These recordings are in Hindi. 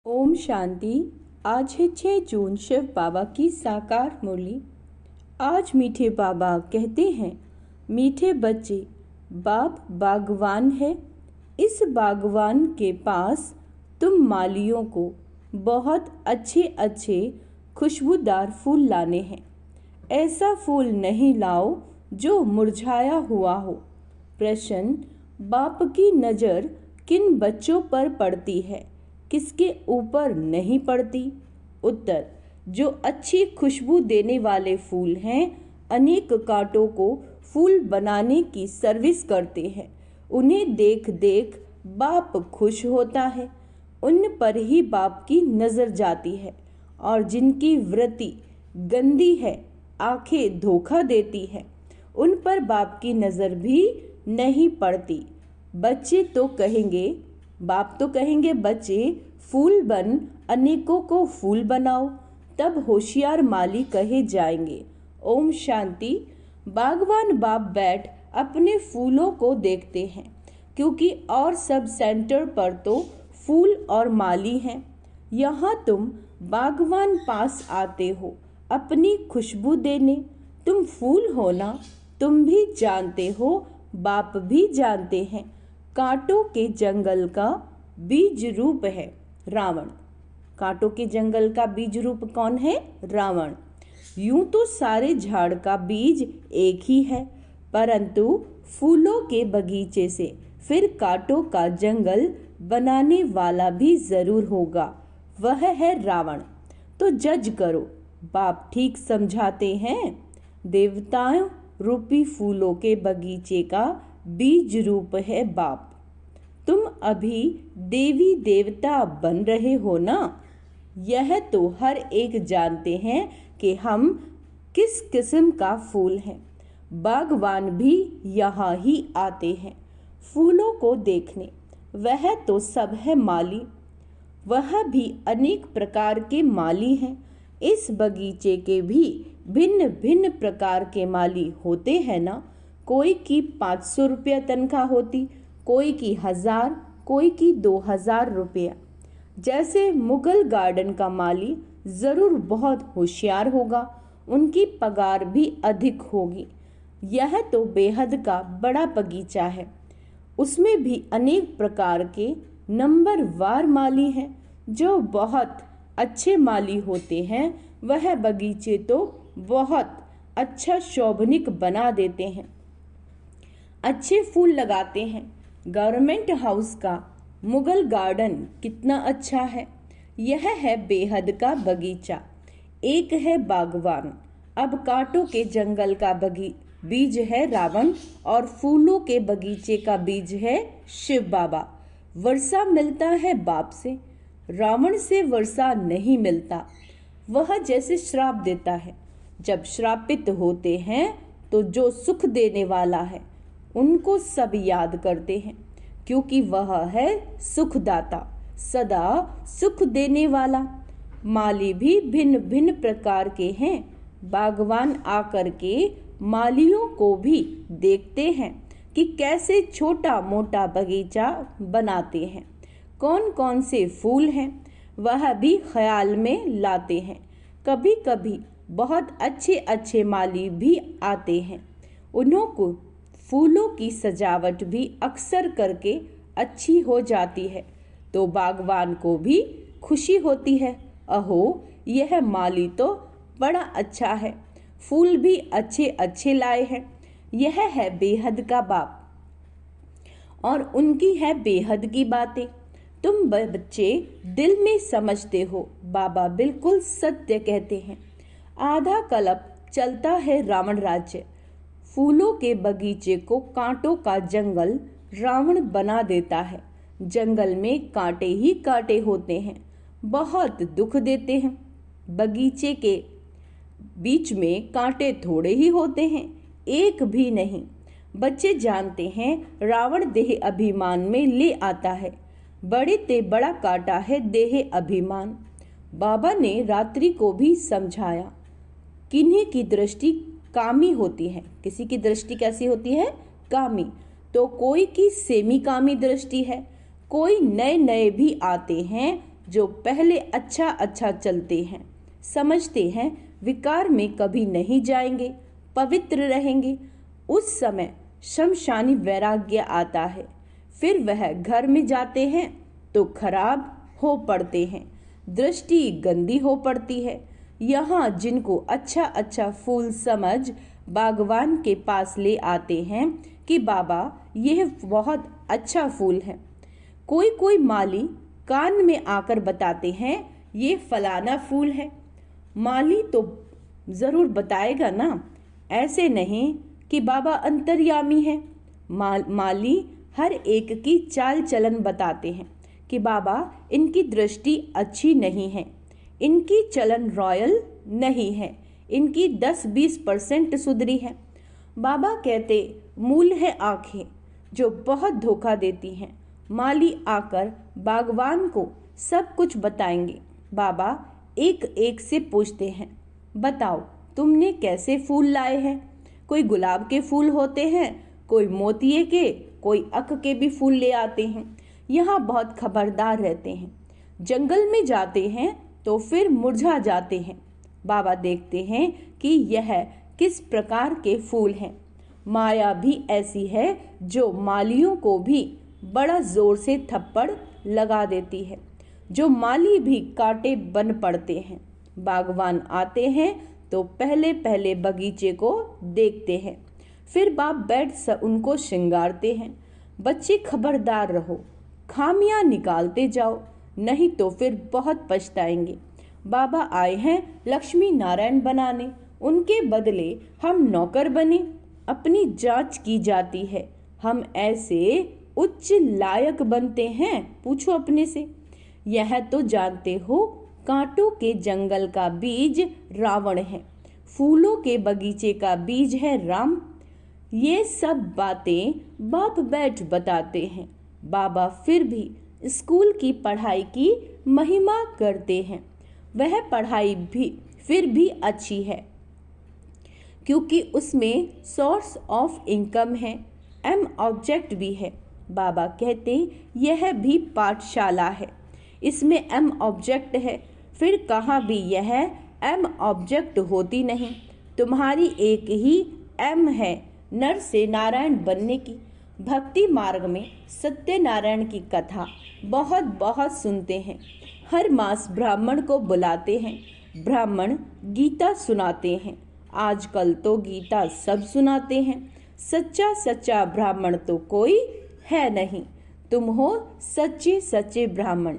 ओम शांति। आज है 6 जून, शिव बाबा की साकार मुरली। आज मीठे बाबा कहते हैं, मीठे बच्चे, बाप बागवान है। इस बागवान के पास तुम मालियों को बहुत अच्छे अच्छे खुशबूदार फूल लाने हैं। ऐसा फूल नहीं लाओ जो मुरझाया हुआ हो। प्रश्न, बाप की नज़र किन बच्चों पर पड़ती है, किसके ऊपर नहीं पड़ती? उत्तर, जो अच्छी खुशबू देने वाले फूल हैं, अनेक कांटों को फूल बनाने की सर्विस करते हैं। उन्हें देख देख बाप खुश होता है। उन पर ही बाप की नज़र जाती है। और जिनकी वृत्ति गंदी है, आंखें धोखा देती है, उन पर बाप की नज़र भी नहीं पड़ती। बच्चे तो कहेंगे, बाप तो कहेंगे, बच्चे फूल बन अनेकों को फूल बनाओ, तब होशियार माली कहे जाएंगे। ओम शांति। बागवान बाप बैठ अपने फूलों को देखते हैं, क्योंकि और सब सेंटर पर तो फूल और माली हैं। यहाँ तुम बागवान पास आते हो अपनी खुशबू देने। तुम फूल हो ना, तुम भी जानते हो, बाप भी जानते हैं। कांटों के जंगल का बीज रूप है रावण। कांटों के जंगल का बीज रूप कौन है? रावण। यूं तो सारे झाड़ का बीज एक ही है, परंतु फूलों के बगीचे से फिर कांटों का जंगल बनाने वाला भी जरूर होगा, वह है रावण। तो जज करो, बाप ठीक समझाते हैं। देवताओं रूपी फूलों के बगीचे का बीज रूप है बाप। तुम अभी देवी देवता बन रहे हो ना? यह तो हर एक जानते हैं कि हम किस किस्म का फूल हैं। बागवान भी यहाँ ही आते हैं फूलों को देखने। वह तो सब है माली, वह भी अनेक प्रकार के माली हैं। इस बगीचे के भी भिन्न भिन्न प्रकार के माली होते हैं ना। कोई की 500 रुपया तनख्वाह होती, कोई की 1000, कोई की 2000 रुपया। जैसे मुगल गार्डन का माली जरूर बहुत होशियार होगा, उनकी पगार भी अधिक होगी। यह तो बेहद का बड़ा बगीचा है, उसमें भी अनेक प्रकार के नंबरवार माली हैं जो बहुत अच्छे माली होते हैं। वह बगीचे तो बहुत अच्छा शोभनिक बना देते हैं, अच्छे फूल लगाते हैं। गवर्नमेंट हाउस का मुगल गार्डन कितना अच्छा है। यह है बेहद का बगीचा, एक है बागवान। अब कांटों के जंगल का बीज है रावण, और फूलों के बगीचे का बीज है शिव बाबा। वर्षा मिलता है बाप से, रावण से वर्षा नहीं मिलता। वह जैसे श्राप देता है। जब श्रापित होते हैं तो जो सुख देने वाला है उनको सब याद करते हैं, क्योंकि वह है सुखदाता, सदा सुख देने वाला। माली भी भिन्न भिन्न प्रकार के हैं। बागवान आकर के मालियों को भी देखते हैं कि कैसे छोटा मोटा बगीचा बनाते हैं, कौन कौन से फूल हैं, वह भी ख्याल में लाते हैं। कभी कभी बहुत अच्छे अच्छे माली भी आते हैं, उन्हों को फूलों की सजावट भी अक्सर करके अच्छी हो जाती है, तो बागवान को भी खुशी होती है। अहो, यह माली तो बड़ा अच्छा है, फूल भी अच्छे अच्छे लाए हैं। यह है बेहद का बाप, और उनकी है बेहद की बातें। तुम बच्चे दिल में समझते हो, बाबा बिल्कुल सत्य कहते हैं। आधा कल्प चलता है रावण राज्य। फूलों के बगीचे को कांटों का जंगल रावण बना देता है। जंगल में कांटे ही कांटे होते हैं, बहुत दुख देते हैं। बगीचे के बीच में कांटे थोड़े ही होते हैं, एक भी नहीं। बच्चे जानते हैं रावण देह अभिमान में ले आता है। बड़े ते बड़ा काटा है देह अभिमान। बाबा ने रात्रि को भी समझाया, किन्हीं की दृष्टि कामी होती है। किसी की दृष्टि कैसी होती है? कामी। तो कोई की सेमी कामी दृष्टि है। कोई नए नए भी आते हैं जो पहले अच्छा अच्छा चलते हैं, समझते हैं विकार में कभी नहीं जाएंगे, पवित्र रहेंगे, उस समय शमशानी वैराग्य आता है। फिर वह घर में जाते हैं तो खराब हो पड़ते हैं, दृष्टि गंदी हो पड़ती है। यहाँ जिनको अच्छा अच्छा फूल समझ बागवान के पास ले आते हैं कि बाबा यह बहुत अच्छा फूल है। कोई कोई माली कान में आकर बताते हैं ये फलाना फूल है। माली तो जरूर बताएगा ना, ऐसे नहीं कि बाबा अंतर्यामी है। माली हर एक की चाल चलन बताते हैं कि बाबा इनकी दृष्टि अच्छी नहीं है, इनकी चलन रॉयल नहीं है, इनकी 10-20% सुधरी है। बाबा कहते मूल है आंखें जो बहुत धोखा देती हैं। माली आकर बागवान को सब कुछ बताएंगे। बाबा एक एक से पूछते हैं, बताओ तुमने कैसे फूल लाए हैं। कोई गुलाब के फूल होते हैं, कोई मोतिये के, कोई अक के भी फूल ले आते हैं। यहाँ बहुत खबरदार रहते हैं। जंगल में जाते हैं तो फिर मुरझा जाते हैं। बाबा देखते हैं कि यह किस प्रकार के फूल हैं। माया भी ऐसी है जो मालियों को भी बड़ा जोर से थप्पड़ लगा देती है, जो माली भी कांटे बन पड़ते हैं। बागवान आते हैं तो पहले पहले बगीचे को देखते हैं, फिर बाप बैठ उनको श्रृंगारते हैं। बच्चे खबरदार रहो, खामियां निकालते जाओ, नहीं तो फिर बहुत पछताएंगे। बाबा आए हैं लक्ष्मी नारायण बनाने, उनके बदले हम नौकर बने। अपनी जांच की जाती है, हम ऐसे उच्च लायक बनते हैं? पूछो अपने से। यह तो जानते हो कांटों के जंगल का बीज रावण है, फूलों के बगीचे का बीज है राम। ये सब बातें बाप बैठ बताते हैं। बाबा फिर भी स्कूल की पढ़ाई की महिमा करते हैं। वह पढ़ाई भी फिर भी अच्छी है क्योंकि उसमें सोर्स ऑफ इनकम है, एम ऑब्जेक्ट भी है। बाबा कहते यह भी पाठशाला है, इसमें एम ऑब्जेक्ट है, फिर कहाँ भी यह एम ऑब्जेक्ट होती नहीं। तुम्हारी एक ही एम है, नर से नारायण बनने की। भक्ति मार्ग में सत्यनारायण की कथा बहुत बहुत सुनते हैं। हर मास ब्राह्मण को बुलाते हैं, ब्राह्मण गीता सुनाते हैं। आजकल तो गीता सब सुनाते हैं। सच्चा सच्चा ब्राह्मण तो कोई है नहीं। तुम हो सच्चे सच्चे ब्राह्मण,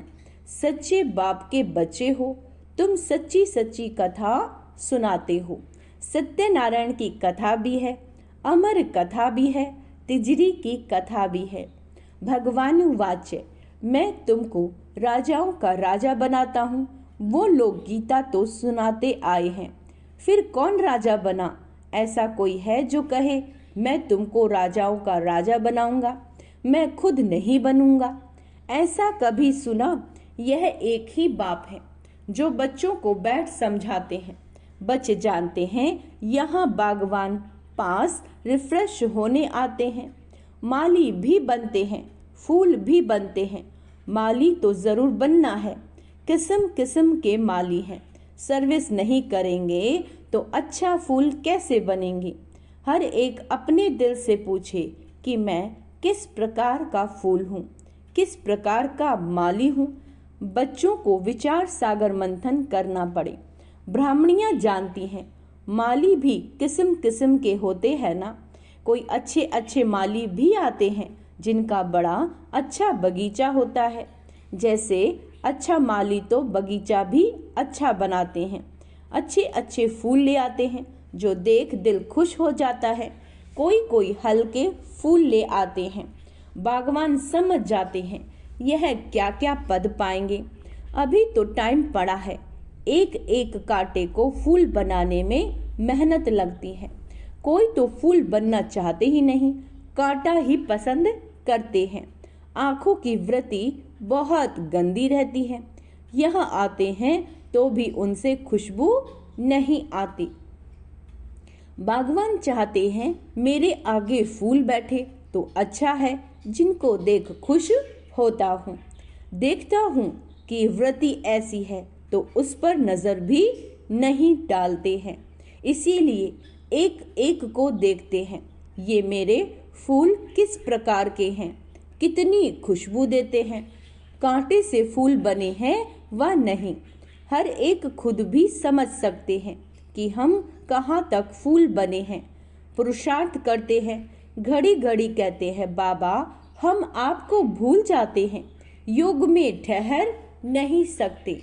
सच्चे बाप के बच्चे हो। तुम सच्ची सच्ची कथा सुनाते हो। सत्यनारायण की कथा भी है, अमर कथा भी है, तिजरी की कथा भी है। भगवान वाच्य, मैं तुमको राजाओं का राजा बनाता हूँ। वो लोग गीता तो सुनाते आए हैं, फिर कौन राजा बना? ऐसा कोई है जो कहे मैं तुमको राजाओं का राजा बनाऊंगा? मैं खुद नहीं बनूंगा। ऐसा कभी सुना? यह एक ही बाप है जो बच्चों को बैठ समझाते हैं। बच्चे जानते हैं यहाँ बागवान पास रिफ्रेश होने आते हैं। माली भी बनते हैं, फूल भी बनते हैं। माली तो जरूर बनना है, किस्म किस्म के माली हैं। सर्विस नहीं करेंगे तो अच्छा फूल कैसे बनेंगे? हर एक अपने दिल से पूछे कि मैं किस प्रकार का फूल हूँ, किस प्रकार का माली हूँ। बच्चों को विचार सागर मंथन करना पड़े। ब्राह्मणियाँ जानती हैं माली भी किस्म किस्म के होते हैं ना। कोई अच्छे अच्छे माली भी आते हैं जिनका बड़ा अच्छा बगीचा होता है। जैसे अच्छा माली तो बगीचा भी अच्छा बनाते हैं, अच्छे अच्छे फूल ले आते हैं जो देख दिल खुश हो जाता है। कोई कोई हल्के फूल ले आते हैं। बागवान समझ जाते हैं यह क्या क्या पद पाएंगे। अभी तो टाइम पड़ा है। एक एक कांटे को फूल बनाने में मेहनत लगती है। कोई तो फूल बनना चाहते ही नहीं, कांटा ही पसंद करते हैं। आंखों की वृत्ति बहुत गंदी रहती है। यहाँ आते हैं तो भी उनसे खुशबू नहीं आती। बागवान चाहते हैं मेरे आगे फूल बैठे तो अच्छा है, जिनको देख खुश होता हूँ। देखता हूँ कि व्रती ऐसी है तो उस पर नजर भी नहीं डालते हैं। इसीलिए एक एक को देखते हैं, ये मेरे फूल किस प्रकार के हैं, कितनी खुशबू देते हैं, कांटे से फूल बने हैं व नहीं। हर एक खुद भी समझ सकते हैं कि हम कहाँ तक फूल बने हैं। पुरुषार्थ करते हैं, घड़ी घड़ी कहते हैं बाबा हम आपको भूल जाते हैं, योग में ठहर नहीं सकते।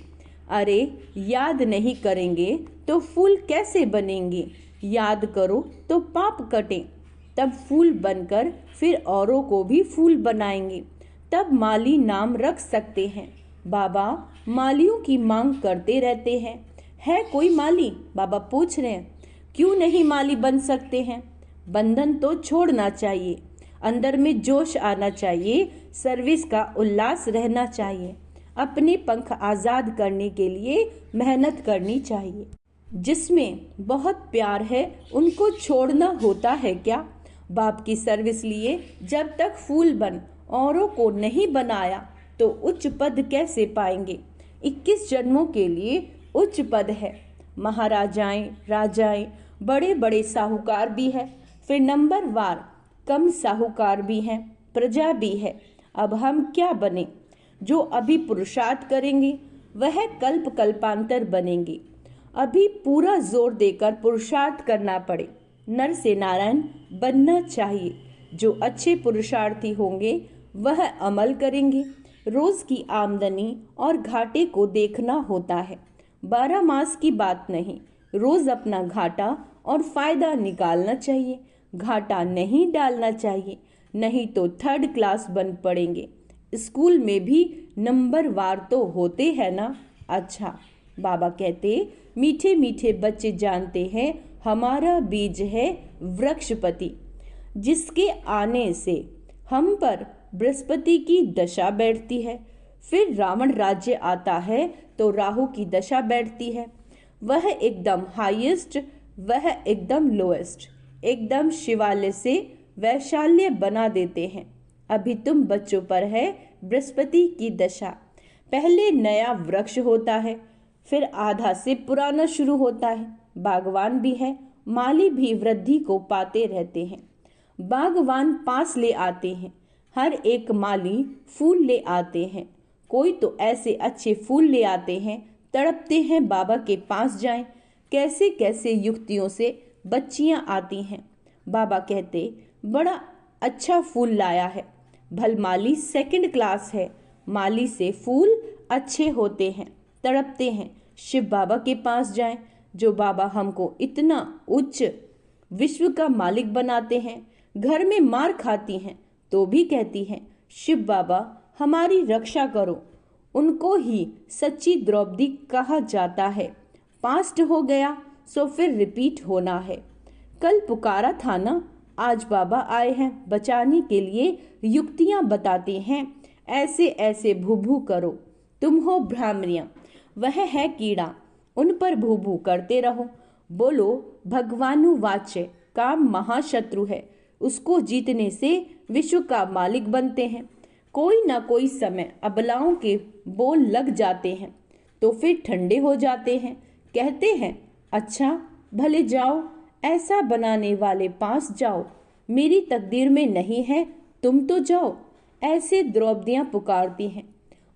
अरे याद नहीं करेंगे तो फूल कैसे बनेंगे, याद करो तो पाप कटें, तब फूल बनकर फिर औरों को भी फूल बनाएंगे, तब माली नाम रख सकते हैं। बाबा मालियों की मांग करते रहते हैं, है कोई माली? बाबा पूछ रहे हैं, क्यों नहीं माली बन सकते हैं? बंधन तो छोड़ना चाहिए, अंदर में जोश आना चाहिए, सर्विस का उल्लास रहना चाहिए, अपने पंख आजाद करने के लिए मेहनत करनी चाहिए। जिसमें बहुत प्यार है उनको छोड़ना होता है क्या? बाप की सर्विस लिए जब तक फूल बन औरों को नहीं बनाया तो उच्च पद कैसे पाएंगे? 21 जन्मों के लिए उच्च पद है। महाराजाएं, राजाएं, बड़े बड़े साहूकार भी है, फिर नंबर वार कम साहूकार भी हैं, प्रजा भी है। अब हम क्या बने? जो अभी पुरुषार्थ करेंगे वह कल्प कल्पांतर बनेंगे। अभी पूरा जोर देकर पुरुषार्थ करना पड़े, नर से नारायण बनना चाहिए। जो अच्छे पुरुषार्थी होंगे वह अमल करेंगे। रोज की आमदनी और घाटे को देखना होता है, 12 मास की बात नहीं। रोज अपना घाटा और फायदा निकालना चाहिए, घाटा नहीं डालना चाहिए, नहीं तो 3rd क्लास बन पड़ेंगे। स्कूल में भी नंबर वार तो होते हैं ना। अच्छा, बाबा कहते मीठे मीठे बच्चे जानते हैं हमारा बीज है वृक्षपति, जिसके आने से हम पर बृहस्पति की दशा बैठती है। फिर रावण राज्य आता है तो राहु की दशा बैठती है। वह एकदम हाईएस्ट, वह एकदम लोएस्ट, एकदम शिवालय से वैशाल्य बना देते हैं। अभी तुम बच्चों पर है बृहस्पति की दशा। पहले नया वृक्ष होता है, फिर आधा से पुराना शुरू होता है। बागवान भी है, माली भी वृद्धि को पाते रहते हैं। बागवान पास ले आते हैं, हर एक माली फूल ले आते हैं। कोई तो ऐसे अच्छे फूल ले आते हैं, तड़पते हैं बाबा के पास जाएं। कैसे कैसे युक्तियों से बच्चियां आती हैं। बाबा कहते बड़ा अच्छा फूल लाया है। भल माली 2nd क्लास है, माली से फूल अच्छे होते हैं, तड़पते हैं। शिव बाबा के पास जाएं, जो बाबा हमको इतना उच्च विश्व का मालिक बनाते हैं। घर में मार खाती हैं तो भी कहती हैं शिव बाबा हमारी रक्षा करो। उनको ही सच्ची द्रौपदी कहा जाता है। पास्ट हो गया सो फिर रिपीट होना है। कल पुकारा था ना, आज बाबा आए हैं बचाने के लिए। युक्तियां बताते हैं, ऐसे ऐसे भू भू करो। तुम हो भ्रामरियां, वह है कीड़ा, उन पर भू भू करते रहो। बोलो भगवानुवाच्य, काम महाशत्रु है, उसको जीतने से विश्व का मालिक बनते हैं। कोई ना कोई समय अबलाओं के बोल लग जाते हैं तो फिर ठंडे हो जाते हैं। कहते हैं अच्छा भले जाओ, ऐसा बनाने वाले पास जाओ। मेरी तकदीर में नहीं है, तुम तो जाओ। ऐसे द्रौपदियां पुकारती हैं।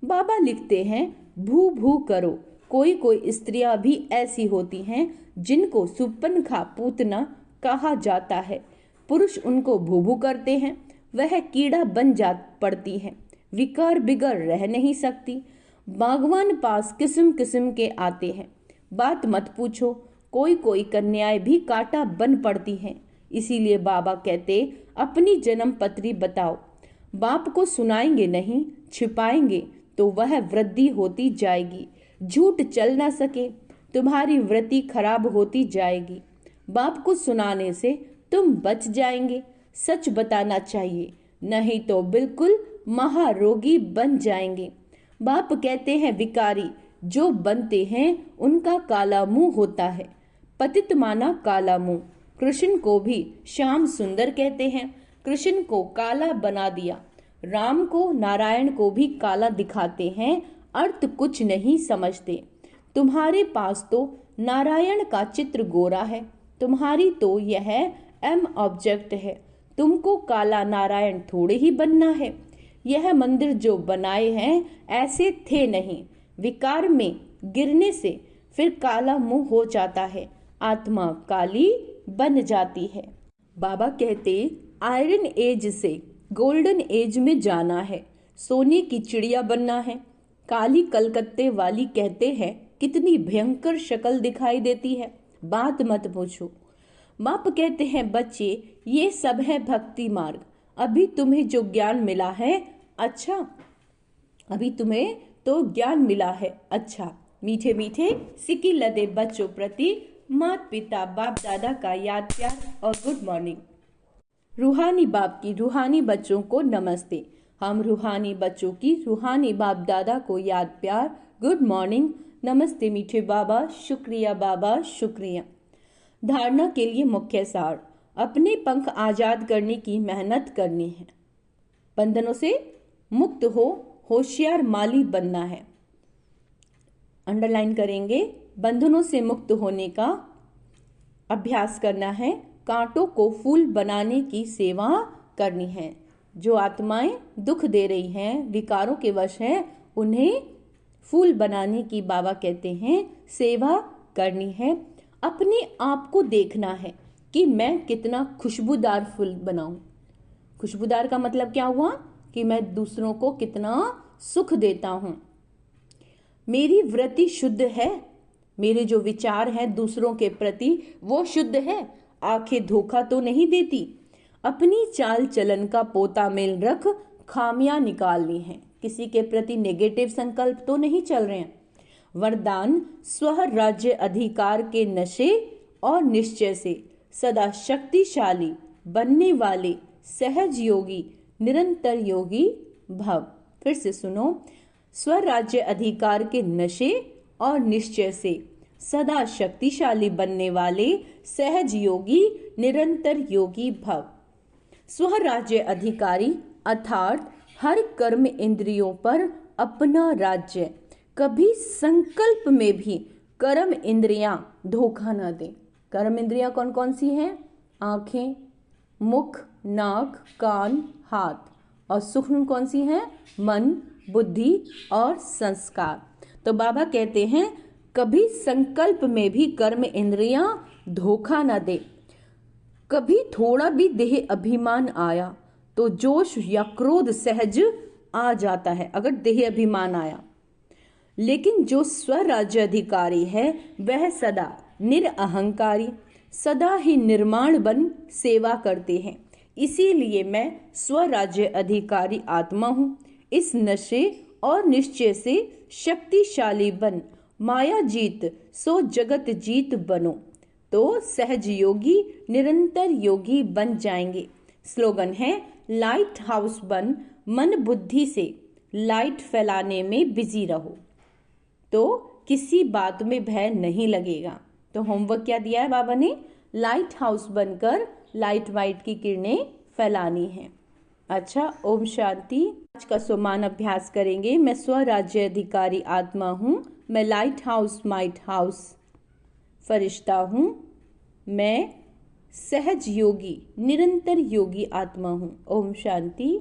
बाबा लिखते हैं भू भू करो। कोई कोई स्त्रियां भी ऐसी होती हैं जिनको सुपनखा पूतना कहा जाता है। पुरुष उनको भू भू करते हैं, वह कीड़ा बन जा पड़ती है, विकार बिगड़ रह नहीं सकती। बागवान पास किस्म किस्म के आते हैं, बात मत पूछो। कोई कोई कन्याएं भी कांटा बन पड़ती हैं। इसीलिए बाबा कहते अपनी जन्म पत्री बताओ। बाप को सुनाएंगे नहीं, छिपाएंगे तो वह वृद्धि होती जाएगी। झूठ चल ना सके, तुम्हारी वृत्ति खराब होती जाएगी। बाप को सुनाने से तुम बच जाएंगे। सच बताना चाहिए, नहीं तो बिल्कुल महारोगी बन जाएंगे। बाप कहते हैं विकारी जो बनते हैं उनका काला मुंह होता है। पतित माना काला मुंह। कृष्ण को भी श्याम सुंदर कहते हैं, कृष्ण को काला बना दिया। राम को नारायण को भी काला दिखाते हैं, अर्थ कुछ नहीं समझते। तुम्हारे पास तो नारायण का चित्र गोरा है, तुम्हारी तो यह एम ऑब्जेक्ट है। तुमको काला नारायण थोड़े ही बनना है। यह मंदिर जो बनाए हैं ऐसे थे नहीं। विकार में गिरने से फिर काला मुंह हो जाता है, आत्मा काली बन जाती है। बाबा कहते आयरन एज से गोल्डन एज में जाना है, सोने की चिड़िया बनना है। काली कलकत्ते वाली कहते हैं कितनी भयंकर शक्ल दिखाई देती है, बात मत पूछो। बाप कहते हैं बच्चे ये सब है भक्ति मार्ग। अभी तुम्हें जो ज्ञान मिला है अच्छा, अभी तुम्हें तो ज्ञान मिला है अच्छा। मीठे मीठे सिक्की लदे बच्चों प्रति माता पिता बाप दादा का याद प्यार और गुड मॉर्निंग। रूहानी बाप की रूहानी बच्चों को नमस्ते। हम रूहानी बच्चों की रूहानी बाप दादा को याद प्यार गुड मॉर्निंग नमस्ते। मीठे बाबा शुक्रिया, बाबा शुक्रिया। धारणा के लिए मुख्य सार, अपने पंख आजाद करने की मेहनत करनी है। बंधनों से मुक्त हो होशियार माली बनना है। अंडरलाइन करेंगे, बंधनों से मुक्त होने का अभ्यास करना है। कांटों को फूल बनाने की सेवा करनी है। जो आत्माएं दुख दे रही हैं, विकारों के वश हैं, उन्हें फूल बनाने की बाबा कहते हैं सेवा करनी है। अपने आप को देखना है कि मैं कितना खुशबूदार फूल बनाऊं। खुशबूदार का मतलब क्या हुआ कि मैं दूसरों को कितना सुख देता हूं। मेरी वृत्ति शुद्ध है, मेरे जो विचार हैं दूसरों के प्रति वो शुद्ध है। आंखें धोखा तो नहीं देती। अपनी चाल चलन का पोता मेल रख खामियां निकालनी है। किसी के प्रति नेगेटिव संकल्प तो नहीं चल रहे हैं। वरदान, स्व राज्य अधिकार के नशे और निश्चय से सदा शक्तिशाली बनने वाले सहज योगी निरंतर योगी भव। फिर से सुनो, स्वराज्य अधिकार के नशे और निश्चय से सदा शक्तिशाली बनने वाले सहज योगी निरंतर योगी भव। स्वराज्य अधिकारी अर्थात हर कर्म इंद्रियों पर अपना राज्य। कभी संकल्प में भी कर्म इंद्रियां धोखा न दें। कर्म इंद्रियां कौन कौन सी हैं? आंखें, मुख, नाक, कान, हाथ। और सूक्ष्म कौन सी हैं? मन, बुद्धि और संस्कार। तो बाबा कहते हैं कभी संकल्प में भी कर्म इंद्रियां धोखा न दे। कभी थोड़ा भी देह अभिमान आया तो जोश या क्रोध सहज आ जाता है, अगर देह अभिमान आया। लेकिन जो स्वराज्य अधिकारी है वह सदा निरअहंकारी, सदा ही निर्माण बन सेवा करते हैं। इसीलिए मैं स्वराज्य अधिकारी आत्मा हूँ। इस नशे और निश्चय से शक्तिशाली बन माया जीत सो जगत जीत बनो, तो सहज योगी निरंतर योगी बन जाएंगे। स्लोगन है लाइट हाउस बन मन बुद्धि से लाइट फैलाने में बिजी रहो, तो किसी बात में भय नहीं लगेगा। तो होमवर्क क्या दिया है बाबा ने? लाइट हाउस बनकर लाइट वाइट की किरणें फैलानी है। अच्छा, ओम शांति। आज का सोमान अभ्यास करेंगे। मैं स्वराज्य अधिकारी आत्मा हूँ। मैं लाइट हाउस माइट हाउस फरिश्ता हूँ। मैं सहज योगी निरंतर योगी आत्मा हूँ। ओम शांति।